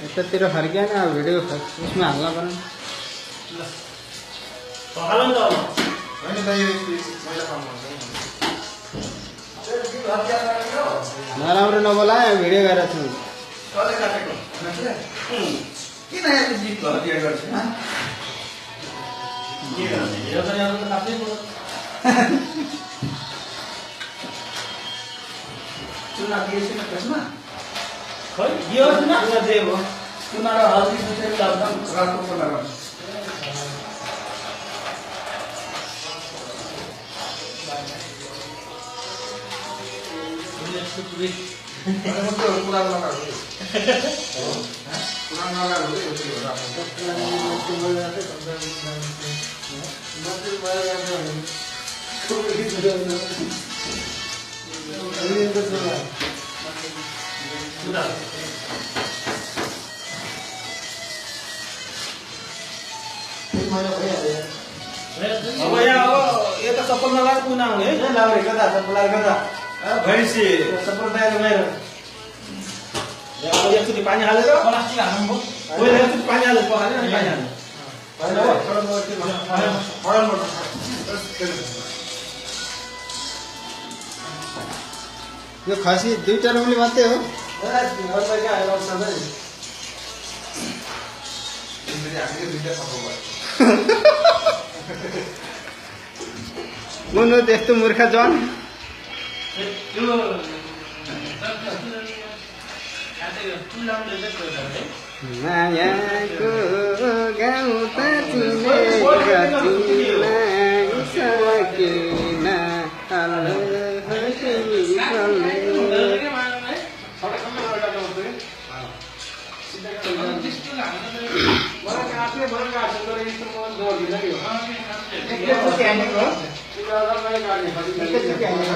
यतातिर फर्किया ना भिडियो उसमें हाल्न पर्ने नराम्रो नबोला भिडियो गरेर छु चुना दिएछ न त्यसमा खै यो चुना देव चुना र हल्दी मिसाएर लाउँदा रातो कलर आउँछ पुरानो लगाएको पुरानो अब यहाँ अब यता चप्पल नलाएर कुन आउने है लाउने कता चप्पल कता भैँसी चप्पल बाहिर बाहिर अब एकचोटि पानी हालेर प्लास्टिक हाल्नु पहिला एकचोटि पानी हालेर पखाल्यो अनि पानी हाल्यो यो खसी दुईटा रुमले मात्रै हो कुन हो त्यस्तो मूर्ख जन मायाको गाउँ त सकिन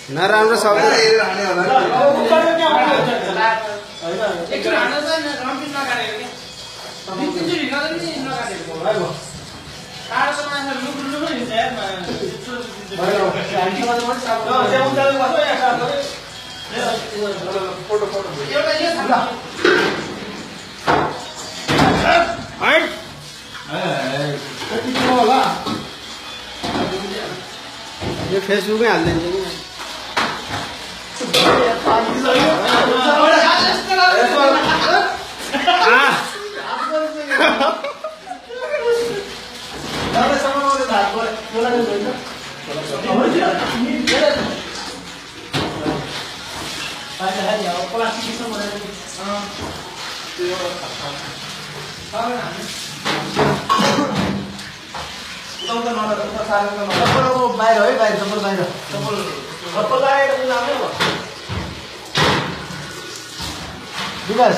नराम्रो शब्द यो फेसबुकमै हालिदिन्छ बाहिर है बाहिर चप्पल बाहिर विकास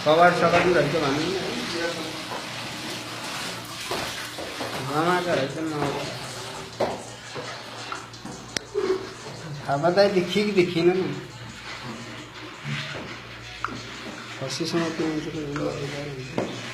सवार सकाउनु रहेछ भन्नु मामाका रहेछ थाहा त देखिन नि खसीसँग त्यो मान्छेको